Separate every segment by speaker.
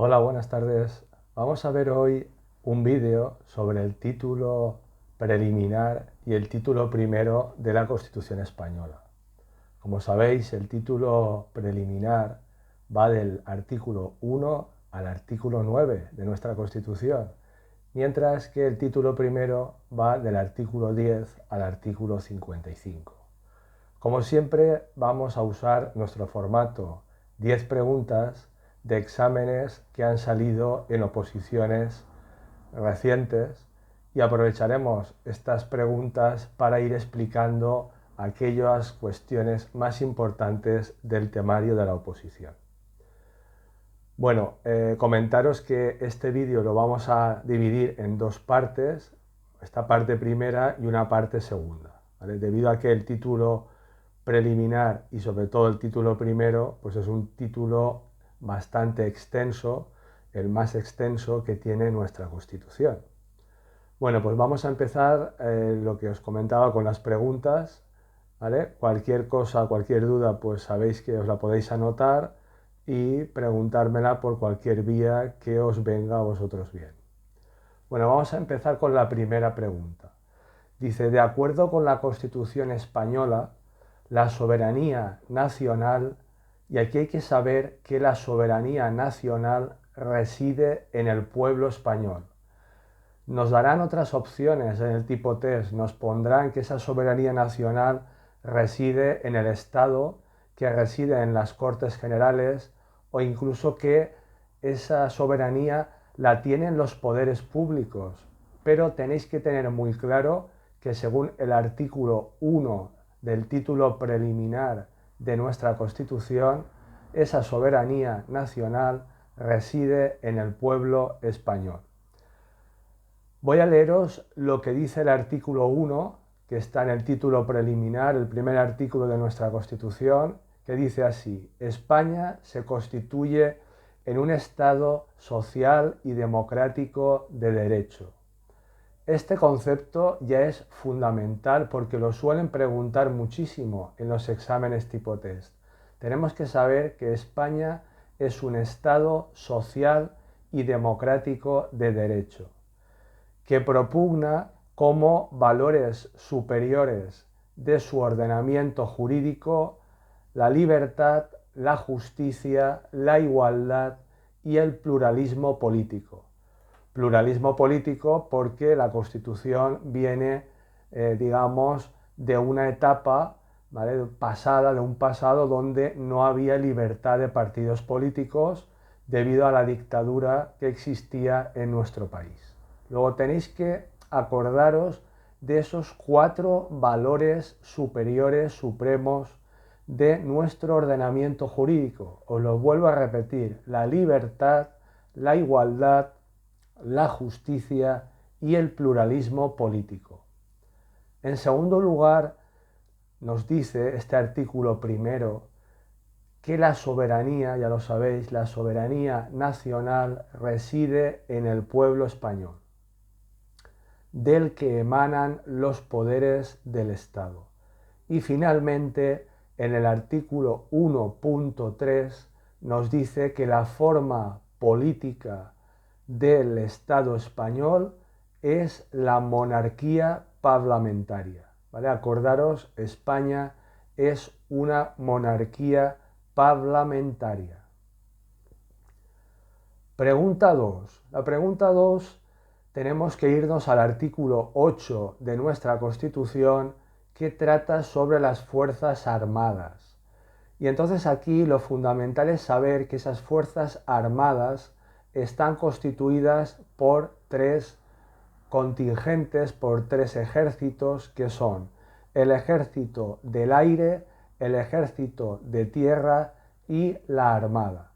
Speaker 1: Hola, buenas tardes. Vamos a ver hoy un vídeo sobre el título preliminar y el título primero de la Constitución española. Como sabéis, el título preliminar va del artículo 1 al artículo 9 de nuestra Constitución, mientras que el título primero va del artículo 10 al artículo 55. Como siempre, vamos a usar nuestro formato 10 preguntas de exámenes que han salido en oposiciones recientes y aprovecharemos estas preguntas para ir explicando aquellas cuestiones más importantes del temario de la oposición. Bueno, comentaros que este vídeo lo vamos a dividir en dos partes, esta parte primera y una parte segunda, ¿vale? Debido a que el título preliminar y sobre todo el título primero, pues es un título bastante extenso, el más extenso que tiene nuestra Constitución. Bueno, pues vamos a empezar lo que os comentaba con las preguntas, ¿vale? Cualquier cosa, cualquier duda, pues sabéis que os la podéis anotar y preguntármela por cualquier vía que os venga a vosotros bien. Bueno, vamos a empezar con la primera pregunta. Dice, de acuerdo con la Constitución española, la soberanía nacional, y aquí hay que saber que la soberanía nacional reside en el pueblo español. Nos darán otras opciones en el tipo test, nos pondrán que esa soberanía nacional reside en el Estado, que reside en las Cortes Generales o incluso que esa soberanía la tienen los poderes públicos. Pero tenéis que tener muy claro que según el artículo 1 del título preliminar de nuestra Constitución, esa soberanía nacional reside en el pueblo español. Voy a leeros lo que dice el artículo 1, que está en el título preliminar, el primer artículo de nuestra Constitución, que dice así: España se constituye en un Estado social y democrático de derecho. Este concepto ya es fundamental porque lo suelen preguntar muchísimo en los exámenes tipo test. Tenemos que saber que España es un Estado social y democrático de derecho, que propugna como valores superiores de su ordenamiento jurídico la libertad, la justicia, la igualdad y el pluralismo político. Pluralismo político porque la Constitución viene, digamos, de una etapa, ¿vale?, pasada, de un pasado donde no había libertad de partidos políticos debido a la dictadura que existía en nuestro país. Luego tenéis que acordaros de esos 4 valores superiores, supremos, de nuestro ordenamiento jurídico. Os lo vuelvo a repetir: la libertad, la igualdad, la justicia y el pluralismo político. En segundo lugar, nos dice este artículo primero que la soberanía, ya lo sabéis, la soberanía nacional reside en el pueblo español, del que emanan los poderes del Estado. Y finalmente, en el artículo 1.3 nos dice que la forma política del Estado español es la monarquía parlamentaria, ¿vale? Acordaros, España es una monarquía parlamentaria. Pregunta 2. La pregunta 2 tenemos que irnos al artículo 8 de nuestra Constitución, que trata sobre las Fuerzas Armadas. Y entonces aquí lo fundamental es saber que esas Fuerzas Armadas están constituidas por 3 contingentes, por 3 ejércitos, que son el ejército del aire, el ejército de tierra y la armada.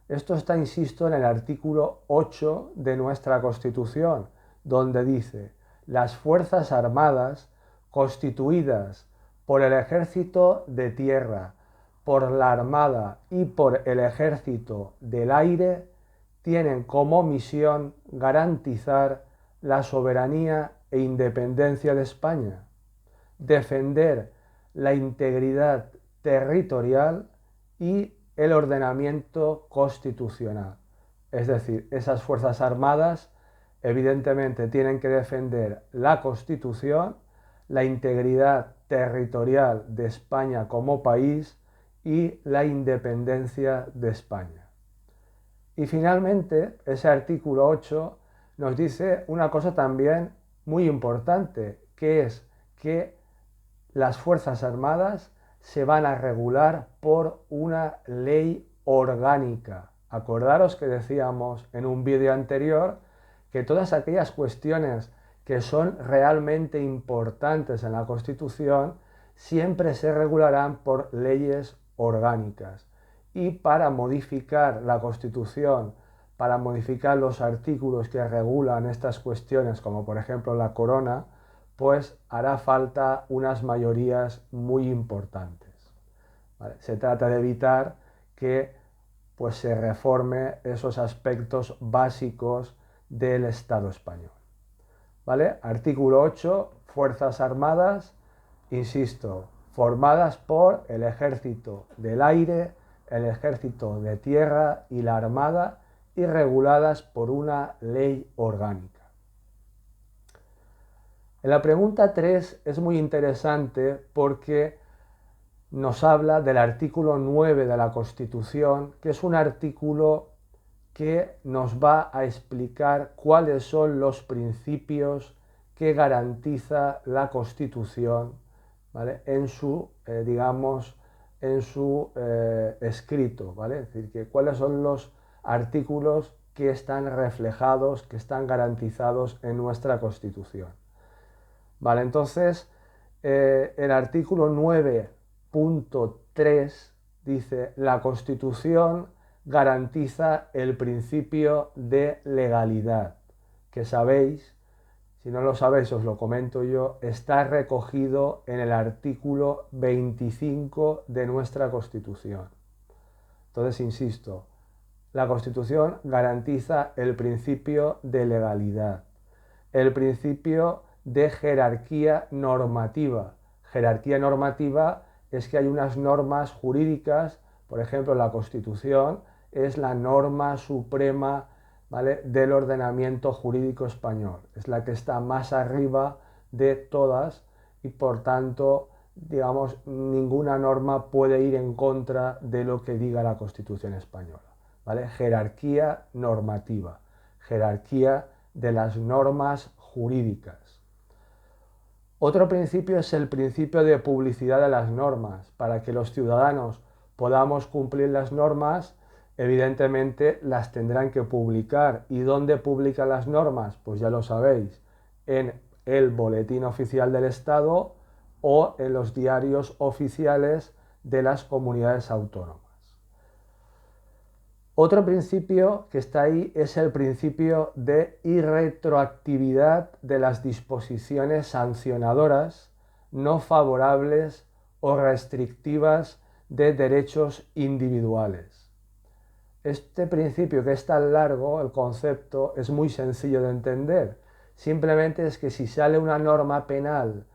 Speaker 1: Esto está, insisto, en el artículo 8 de nuestra Constitución, donde dice: las Fuerzas Armadas, constituidas por el ejército de tierra, por la armada y por el ejército del aire, tienen como misión garantizar la soberanía e independencia de España, defender la integridad territorial y el ordenamiento constitucional. Es decir, esas Fuerzas Armadas evidentemente tienen que defender la Constitución, la integridad territorial de España como país y la independencia de España. Y finalmente, ese artículo 8 nos dice una cosa también muy importante, que es que las Fuerzas Armadas se van a regular por una ley orgánica. Acordaros que decíamos en un vídeo anterior que todas aquellas cuestiones que son realmente importantes en la Constitución siempre se regularán por leyes orgánicas. Y para modificar la Constitución, para modificar los artículos que regulan estas cuestiones, como por ejemplo la corona, pues hará falta unas mayorías muy importantes. ¿Vale? Se trata de evitar que pues, se reforme esos aspectos básicos del Estado español. ¿Vale? Artículo 8, Fuerzas Armadas, insisto, formadas por el Ejército del Aire, el Ejército de Tierra y la Armada, y reguladas por una ley orgánica. En la pregunta 3 es muy interesante porque nos habla del artículo 9 de la Constitución, que es un artículo que nos va a explicar cuáles son los principios que garantiza la Constitución, ¿vale? En su, escrito, ¿vale? Es decir, que cuáles son los artículos que están reflejados, que están garantizados en nuestra Constitución. Vale, entonces el artículo 9.3 dice: la Constitución garantiza el principio de legalidad, que sabéis, si no lo sabéis os lo comento yo, está recogido en el artículo 25 de nuestra Constitución. Entonces, insisto, la Constitución garantiza el principio de legalidad, el principio de jerarquía normativa. Jerarquía normativa es que hay unas normas jurídicas, por ejemplo, la Constitución es la norma suprema, ¿vale?, del ordenamiento jurídico español. Es la que está más arriba de todas y, por tanto, digamos, ninguna norma puede ir en contra de lo que diga la Constitución española, ¿vale? Jerarquía normativa, jerarquía de las normas jurídicas. Otro principio es el principio de publicidad de las normas. Para que los ciudadanos podamos cumplir las normas, evidentemente las tendrán que publicar. ¿Y dónde publican las normas? Pues ya lo sabéis, en el Boletín Oficial del Estado o en los diarios oficiales de las comunidades autónomas. Otro principio que está ahí es el principio de irretroactividad de las disposiciones sancionadoras no favorables o restrictivas de derechos individuales. Este principio, que es tan largo, el concepto, es muy sencillo de entender. Simplemente es que si sale una norma penal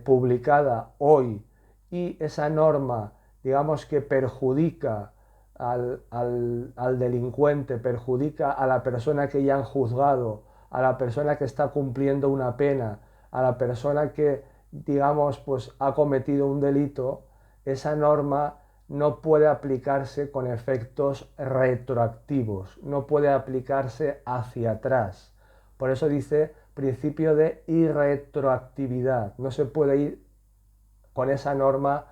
Speaker 1: publicada hoy y esa norma, digamos que perjudica al delincuente, perjudica a la persona que ya han juzgado, a la persona que está cumpliendo una pena, a la persona que, digamos, pues ha cometido un delito, esa norma no puede aplicarse con efectos retroactivos, no puede aplicarse hacia atrás. Por eso dice principio de irretroactividad. No se puede ir con esa norma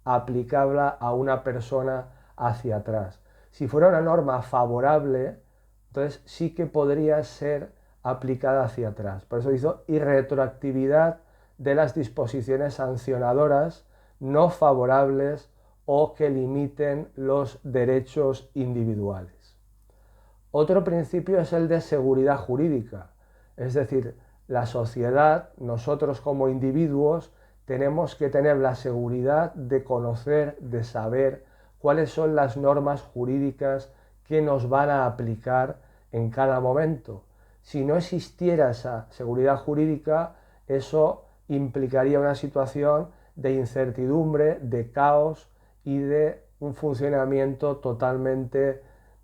Speaker 1: aplicable a una persona hacia atrás. Si fuera una norma favorable, entonces sí que podría ser aplicada hacia atrás. Por eso hizo irretroactividad de las disposiciones sancionadoras no favorables o que limiten los derechos individuales. Otro principio es el de seguridad jurídica, es decir, la sociedad, nosotros como individuos, tenemos que tener la seguridad de conocer, de saber cuáles son las normas jurídicas que nos van a aplicar en cada momento. Si no existiera esa seguridad jurídica, eso implicaría una situación de incertidumbre, de caos y de un funcionamiento totalmente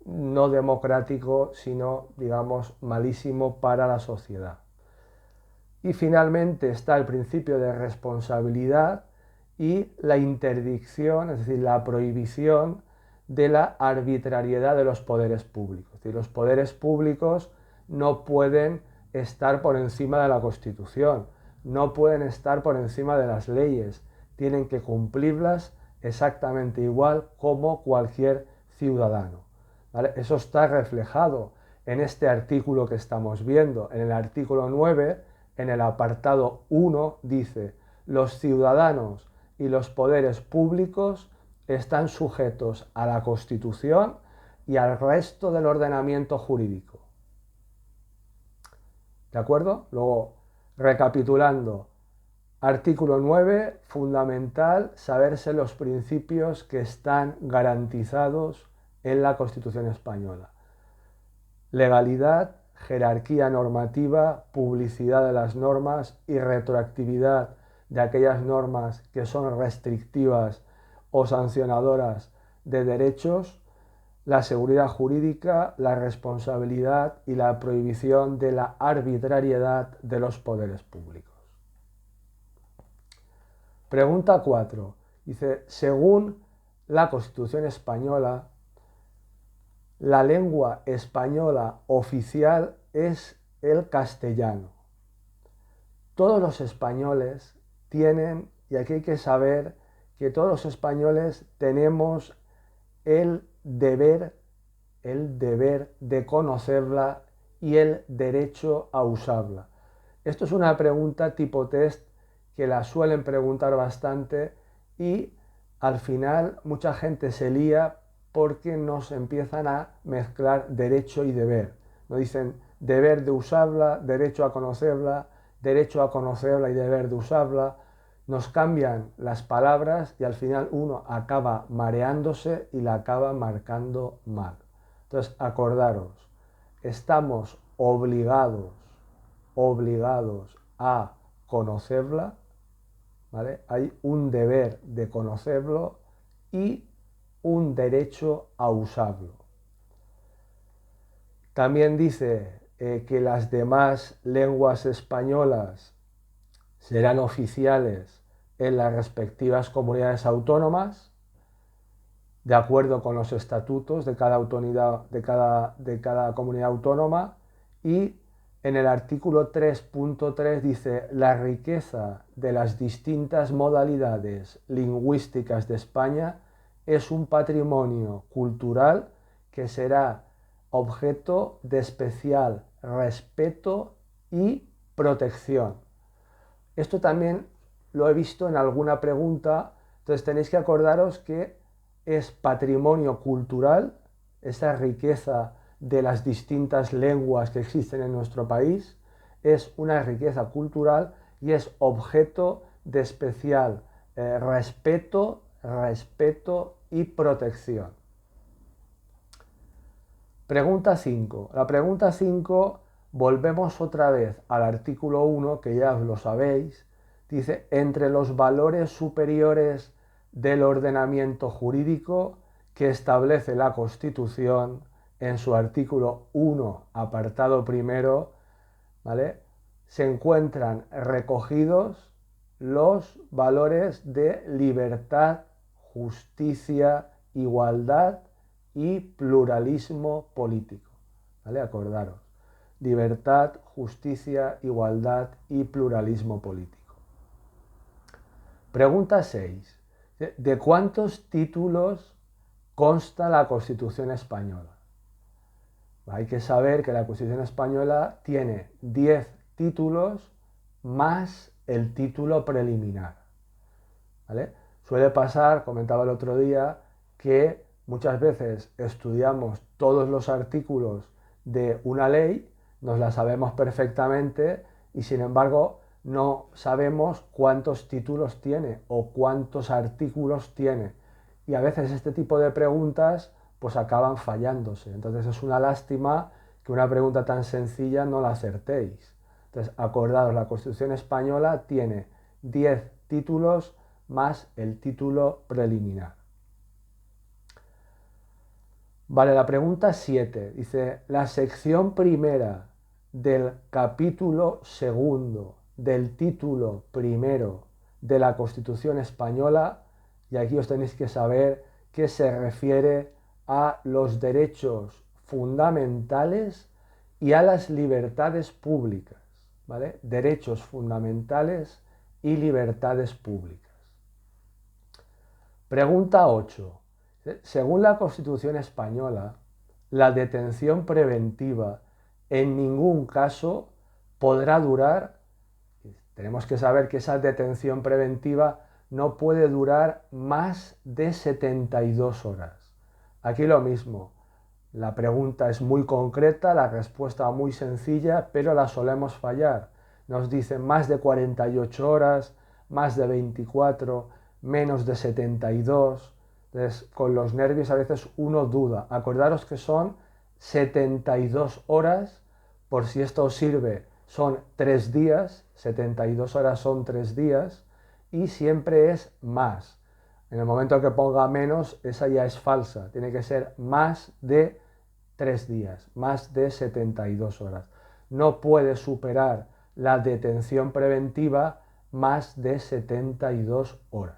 Speaker 1: no democrático, sino, digamos, malísimo para la sociedad. Y finalmente está el principio de responsabilidad y la interdicción, es decir, la prohibición de la arbitrariedad de los poderes públicos. Es decir, los poderes públicos no pueden estar por encima de la Constitución, no pueden estar por encima de las leyes, tienen que cumplirlas exactamente igual como cualquier ciudadano. ¿Vale? Eso está reflejado en este artículo que estamos viendo. En el artículo 9, en el apartado 1, dice: los ciudadanos y los poderes públicos están sujetos a la Constitución y al resto del ordenamiento jurídico. ¿De acuerdo? Luego, recapitulando, artículo 9, fundamental saberse los principios que están garantizados en la Constitución española. Legalidad, jerarquía normativa, publicidad de las normas y retroactividad de aquellas normas que son restrictivas o sancionadoras de derechos, la seguridad jurídica, la responsabilidad y la prohibición de la arbitrariedad de los poderes públicos. Pregunta 4. Dice, según la Constitución española, la lengua española oficial es el castellano. Todos los españoles tienen, y aquí hay que saber que todos los españoles tenemos el deber de conocerla y el derecho a usarla. Esto es una pregunta tipo test que la suelen preguntar bastante y al final mucha gente se lía porque nos empiezan a mezclar derecho y deber. Nos dicen deber de usarla, derecho a conocerla y deber de usarla. Nos cambian las palabras y al final uno acaba mareándose y la acaba marcando mal. Entonces, acordaros, estamos obligados a conocerla, ¿vale? Hay un deber de conocerlo y un derecho a usarlo. También dice que las demás lenguas españolas serán oficiales en las respectivas comunidades autónomas, de acuerdo con los estatutos de cada comunidad autónoma, y en el artículo 3.3 dice: la riqueza de las distintas modalidades lingüísticas de España es un patrimonio cultural que será objeto de especial respeto y protección. Esto también lo he visto en alguna pregunta, entonces tenéis que acordaros que es patrimonio cultural, esa riqueza de las distintas lenguas que existen en nuestro país, es una riqueza cultural y es objeto de especial respeto y protección. Pregunta 5. La pregunta 5, volvemos otra vez al artículo 1, que ya os lo sabéis. Dice, entre los valores superiores del ordenamiento jurídico que establece la Constitución en su artículo 1, apartado primero, ¿vale?, se encuentran recogidos los valores de libertad, justicia, igualdad y pluralismo político. ¿Vale? Acordaros. Libertad, justicia, igualdad y pluralismo político. Pregunta 6. ¿De cuántos títulos consta la Constitución española? Hay que saber que la Constitución española tiene 10 títulos más el título preliminar. ¿Vale? Suele pasar, comentaba el otro día, que muchas veces estudiamos todos los artículos de una ley, nos la sabemos perfectamente y sin embargo no sabemos cuántos títulos tiene o cuántos artículos tiene. Y a veces este tipo de preguntas pues acaban fallándose. Entonces es una lástima que una pregunta tan sencilla no la acertéis. Entonces, acordaos, la Constitución española tiene 10 títulos más el título preliminar. Vale, la pregunta 7 dice, la sección primera del capítulo segundo del título primero de la Constitución Española, y aquí os tenéis que saber que se refiere a los derechos fundamentales y a las libertades públicas, ¿vale? Derechos fundamentales y libertades públicas. Pregunta 8. Según la Constitución Española, la detención preventiva en ningún caso podrá durar, tenemos que saber que esa detención preventiva no puede durar más de 72 horas. Aquí lo mismo, la pregunta es muy concreta, la respuesta muy sencilla, pero la solemos fallar. Nos dicen más de 48 horas, más de 24, menos de 72. Entonces, con los nervios a veces uno duda. Acordaros que son 72 horas, por si esto os sirve, son 3 días, 72 horas son 3 días, y siempre es más. En el momento que ponga menos, esa ya es falsa. Tiene que ser más de 3 días, más de 72 horas. No puede superar la detención preventiva más de 72 horas.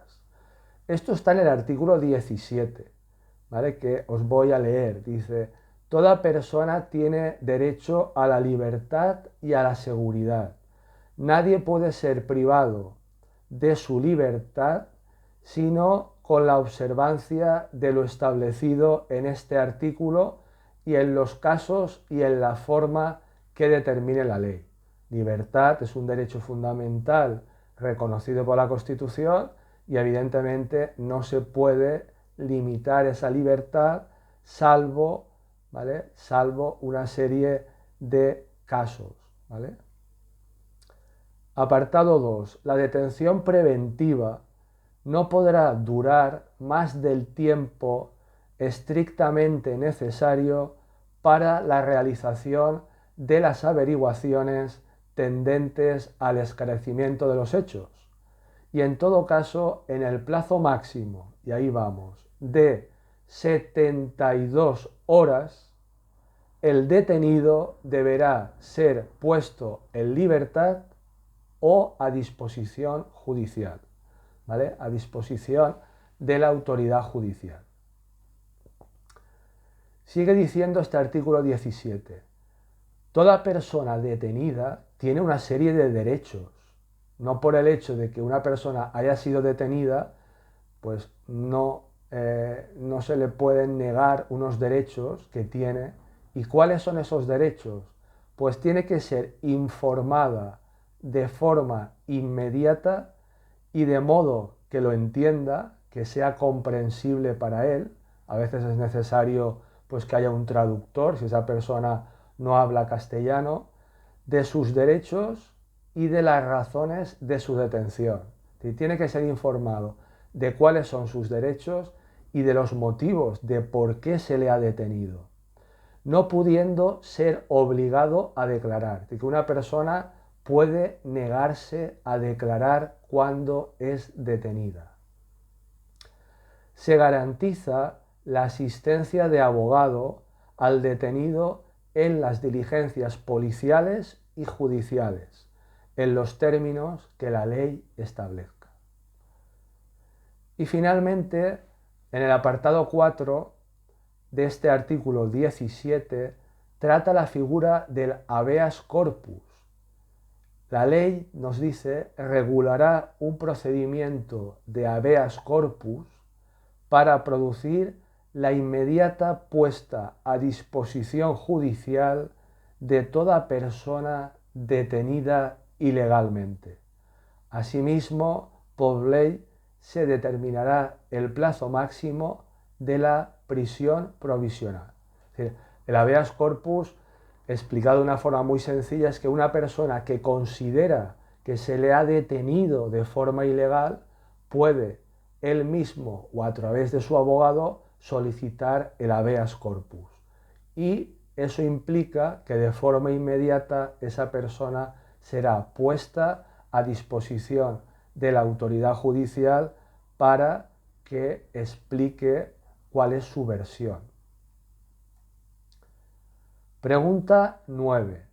Speaker 1: Esto está en el artículo 17, ¿vale? Que os voy a leer. Dice, toda persona tiene derecho a la libertad y a la seguridad. Nadie puede ser privado de su libertad sino con la observancia de lo establecido en este artículo y en los casos y en la forma que determine la ley. Libertad es un derecho fundamental reconocido por la Constitución y evidentemente no se puede limitar esa libertad salvo, ¿vale? Salvo una serie de casos, ¿vale? Apartado 2. La detención preventiva no podrá durar más del tiempo estrictamente necesario para la realización de las averiguaciones tendentes al esclarecimiento de los hechos. Y en todo caso, en el plazo máximo, y ahí vamos, de 72 horas, el detenido deberá ser puesto en libertad o a disposición judicial, ¿vale? A disposición de la autoridad judicial. Sigue diciendo este artículo 17. Toda persona detenida tiene una serie de derechos. No por el hecho de que una persona haya sido detenida, pues no se le pueden negar unos derechos que tiene. ¿Y cuáles son esos derechos? Pues tiene que ser informada de forma inmediata y de modo que lo entienda, que sea comprensible para él. A veces es necesario pues que haya un traductor si esa persona no habla castellano, de sus derechos y de las razones de su detención. Tiene que ser informado de cuáles son sus derechos y de los motivos de por qué se le ha detenido, no pudiendo ser obligado a declarar. Que una persona puede negarse a declarar cuando es detenida. Se garantiza la asistencia de abogado al detenido en las diligencias policiales y judiciales, en los términos que la ley establezca. Y finalmente, en el apartado 4 de este artículo 17, trata la figura del habeas corpus. La ley, nos dice, regulará un procedimiento de habeas corpus para producir la inmediata puesta a disposición judicial de toda persona detenida ilegalmente. Asimismo, por ley se determinará el plazo máximo de la prisión provisional. Es decir, el habeas corpus, explicado de una forma muy sencilla, es que una persona que considera que se le ha detenido de forma ilegal puede él mismo o a través de su abogado solicitar el habeas corpus. Y eso implica que de forma inmediata esa persona será puesta a disposición de la autoridad judicial para que explique cuál es su versión. Pregunta 9.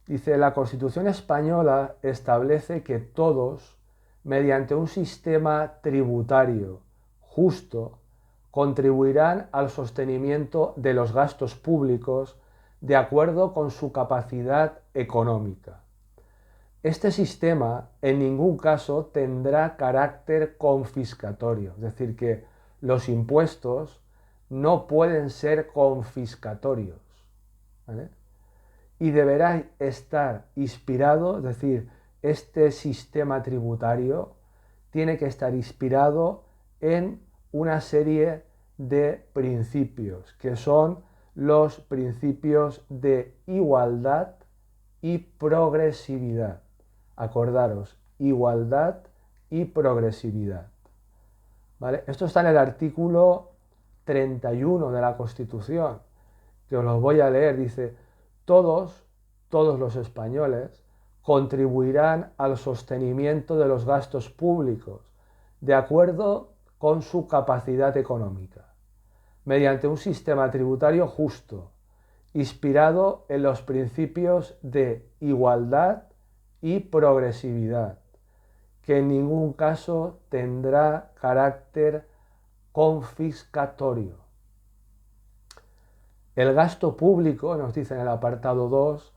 Speaker 1: Dice, la Constitución española establece que todos, mediante un sistema tributario justo, contribuirán al sostenimiento de los gastos públicos de acuerdo con su capacidad económica. Este sistema en ningún caso tendrá carácter confiscatorio, es decir, que los impuestos no pueden ser confiscatorios, ¿vale? Y deberá estar inspirado, es decir, este sistema tributario tiene que estar inspirado en una serie de principios, que son los principios de igualdad y progresividad. Acordaros, igualdad y progresividad. ¿Vale? Esto está en el artículo 31 de la Constitución, que os lo voy a leer. Dice, todos los españoles contribuirán al sostenimiento de los gastos públicos de acuerdo con su capacidad económica, mediante un sistema tributario justo, inspirado en los principios de igualdad y progresividad, que en ningún caso tendrá carácter confiscatorio. El gasto público, nos dice en el apartado 2,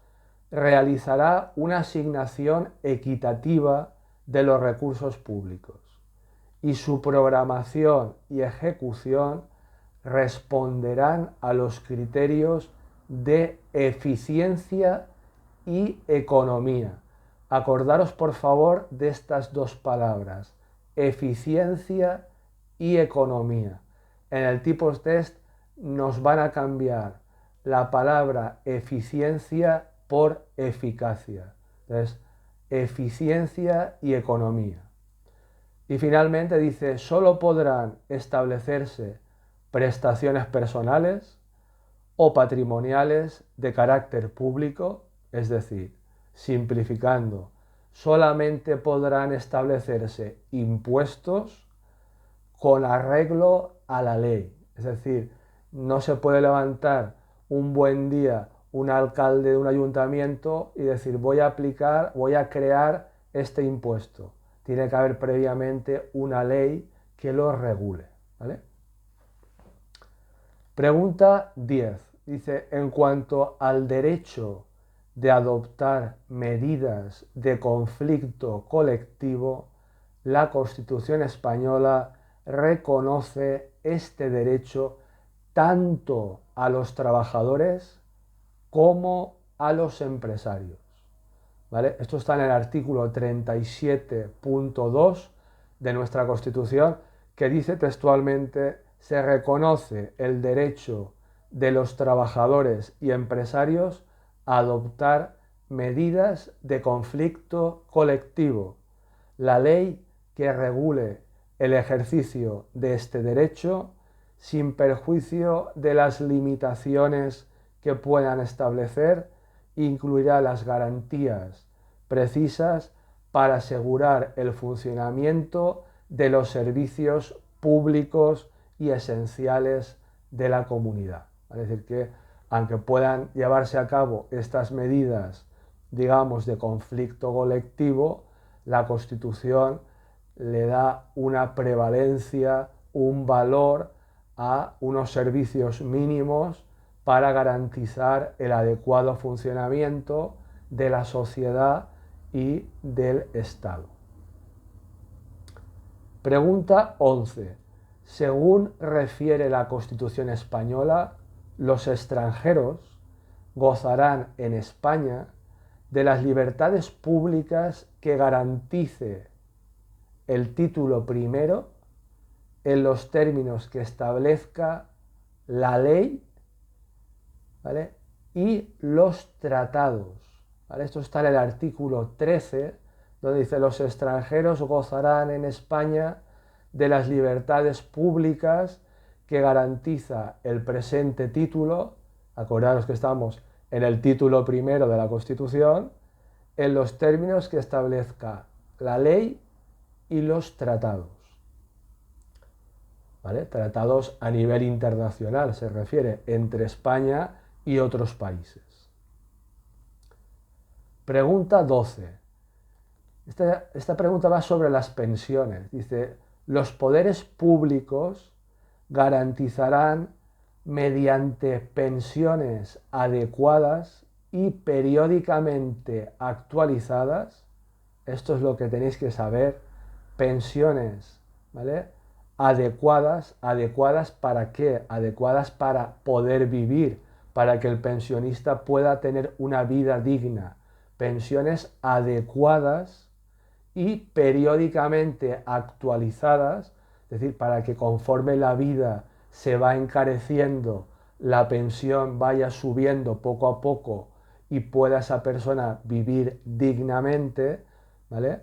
Speaker 1: realizará una asignación equitativa de los recursos públicos y su programación y ejecución responderán a los criterios de eficiencia y economía. Acordaros, por favor, de estas dos palabras, eficiencia y economía. En el tipo test nos van a cambiar la palabra eficiencia por eficacia. Entonces, eficiencia y economía. Y finalmente dice, solo podrán establecerse prestaciones personales o patrimoniales de carácter público, es decir, simplificando, solamente podrán establecerse impuestos con arreglo a la ley. Es decir, no se puede levantar un buen día un alcalde de un ayuntamiento y decir voy a crear este impuesto. Tiene que haber previamente una ley que lo regule, ¿vale? Pregunta 10. Dice, en cuanto al derecho de adoptar medidas de conflicto colectivo, la Constitución española reconoce este derecho tanto a los trabajadores como a los empresarios. ¿Vale? Esto está en el artículo 37.2 de nuestra Constitución, que dice textualmente, se reconoce el derecho de los trabajadores y empresarios a adoptar medidas de conflicto colectivo. La ley que regule el ejercicio de este derecho, sin perjuicio de las limitaciones que puedan establecer, incluirá las garantías precisas para asegurar el funcionamiento de los servicios públicos y esenciales de la comunidad. Es decir, que aunque puedan llevarse a cabo estas medidas, digamos, de conflicto colectivo, la Constitución le da una prevalencia, un valor a unos servicios mínimos para garantizar el adecuado funcionamiento de la sociedad y del Estado. Pregunta 11. Según refiere la Constitución española, los extranjeros gozarán en España de las libertades públicas que garantice el título primero en los términos que establezca la ley, ¿vale? Y los tratados, ¿vale? Esto está en el artículo 13, donde dice los extranjeros gozarán en España de las libertades públicas que garantiza el presente título. Acordaros que estamos en el título primero de la Constitución, en los términos que establezca la ley y los tratados. ¿Vale? Tratados a nivel internacional, se refiere entre España y otros países. Pregunta 12. Esta pregunta va sobre las pensiones. Dice, los poderes públicos garantizarán mediante pensiones adecuadas y periódicamente actualizadas. Esto es lo que tenéis que saber. Pensiones, ¿vale? Adecuadas. ¿Adecuadas para qué? Adecuadas para poder vivir, para que el pensionista pueda tener una vida digna. Pensiones adecuadas y periódicamente actualizadas, es decir, para que conforme la vida se va encareciendo, la pensión vaya subiendo poco a poco y pueda esa persona vivir dignamente, ¿vale?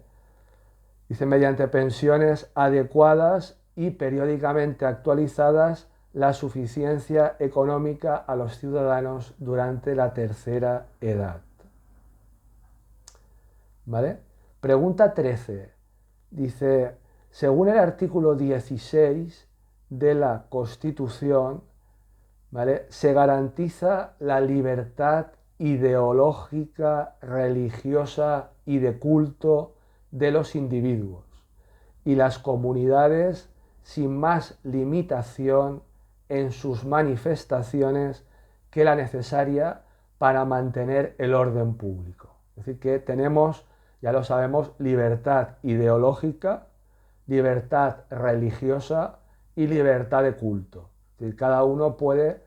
Speaker 1: Dice, mediante pensiones adecuadas y periódicamente actualizadas, la suficiencia económica a los ciudadanos durante la tercera edad. ¿Vale? Pregunta 13. Dice, según el artículo 16 de la Constitución, ¿vale?, se garantiza la libertad ideológica, religiosa y de culto de los individuos y las comunidades sin más limitación en sus manifestaciones que la necesaria para mantener el orden público. Es decir, que tenemos, ya lo sabemos, libertad ideológica, libertad religiosa y libertad de culto. Es decir, cada uno puede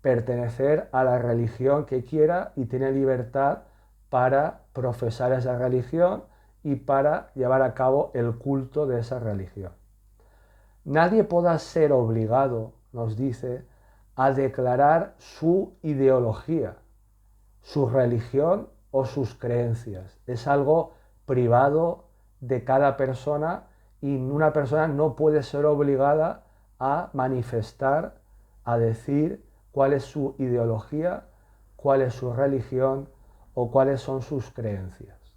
Speaker 1: pertenecer a la religión que quiera y tiene libertad para profesar esa religión y para llevar a cabo el culto de esa religión. Nadie podrá ser obligado, nos dice, a declarar su ideología, su religión o sus creencias. Es algo privado de cada persona y una persona no puede ser obligada a manifestar, a decir cuál es su ideología, cuál es su religión o cuáles son sus creencias.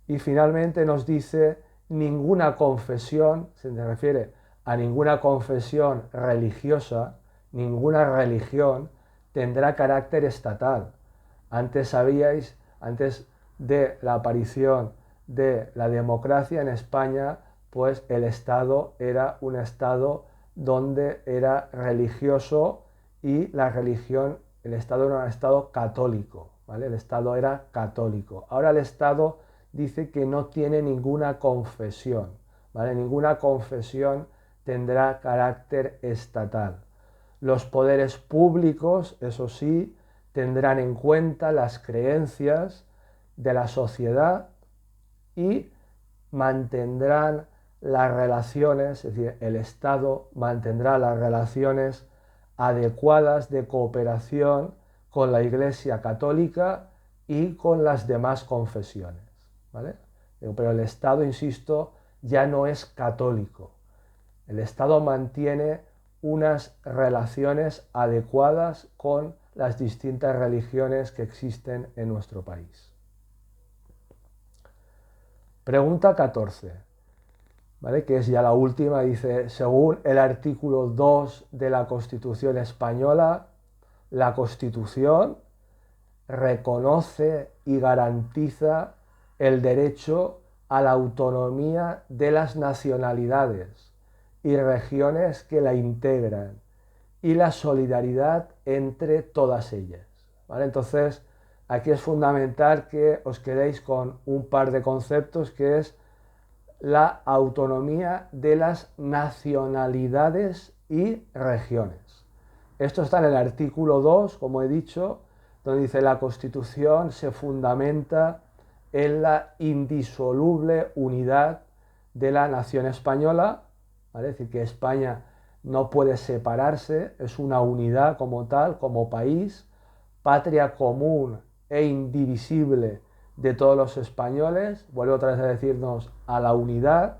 Speaker 1: Y finalmente nos dice, ninguna confesión, se refiere a ninguna confesión religiosa, ninguna religión tendrá carácter estatal. Antes sabíais, antes de la aparición de la democracia en España, pues el Estado era un Estado donde era religioso y la religión, el Estado era un Estado católico, ¿vale? El Estado era católico. Ahora el Estado dice que no tiene ninguna confesión, ¿vale? Ninguna confesión tendrá carácter estatal. Los poderes públicos, eso sí, tendrán en cuenta las creencias de la sociedad y mantendrán las relaciones, es decir, el Estado mantendrá las relaciones adecuadas de cooperación con la Iglesia Católica y con las demás confesiones, ¿vale? Pero el Estado, insisto, ya no es católico. El Estado mantiene unas relaciones adecuadas con las distintas religiones que existen en nuestro país. Pregunta 14, ¿vale?, que es ya la última. Dice, según el artículo 2 de la Constitución española, la Constitución reconoce y garantiza el derecho a la autonomía de las nacionalidades y regiones que la integran y la solidaridad entre todas ellas, ¿vale? Entonces, aquí es fundamental que os quedéis con un par de conceptos, que es la autonomía de las nacionalidades y regiones. Esto está en el artículo 2, como he dicho, donde dice la Constitución se fundamenta en la indisoluble unidad de la nación española, ¿vale? Es decir, que España no puede separarse, es una unidad como tal, como país, patria común e indivisible de todos los españoles, vuelve otra vez a decirnos a la unidad,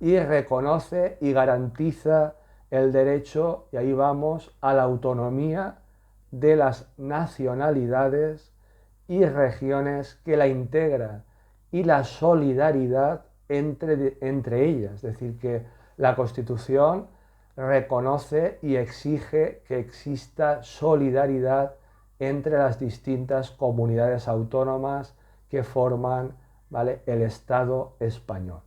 Speaker 1: y reconoce y garantiza el derecho, y ahí vamos, a la autonomía de las nacionalidades y regiones que la integran y la solidaridad entre ellas. Es decir, que la Constitución reconoce y exige que exista solidaridad entre las distintas comunidades autónomas que forman, ¿vale?, el Estado español.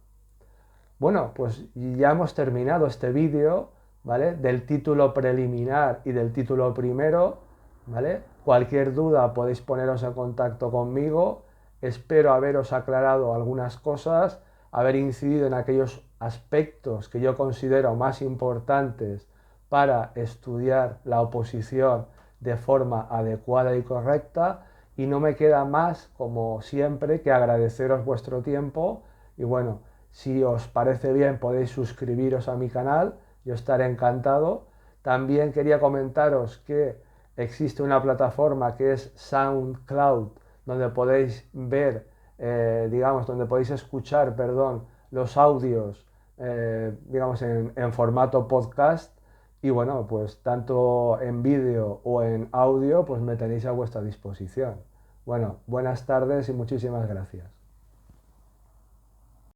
Speaker 1: Bueno, pues ya hemos terminado este vídeo, ¿vale?, del título preliminar y del título primero, ¿vale? Cualquier duda podéis poneros en contacto conmigo. Espero haberos aclarado algunas cosas, haber incidido en aquellos aspectos que yo considero más importantes para estudiar la oposición de forma adecuada y correcta, y no me queda más, como siempre, que agradeceros vuestro tiempo. Y bueno, si os parece bien podéis suscribiros a mi canal, yo estaré encantado. También quería comentaros que existe una plataforma que es SoundCloud, donde podéis ver, donde podéis escuchar, los audios, en formato podcast. Y bueno, pues tanto en vídeo o en audio, pues me tenéis a vuestra disposición. Bueno, buenas tardes y muchísimas gracias.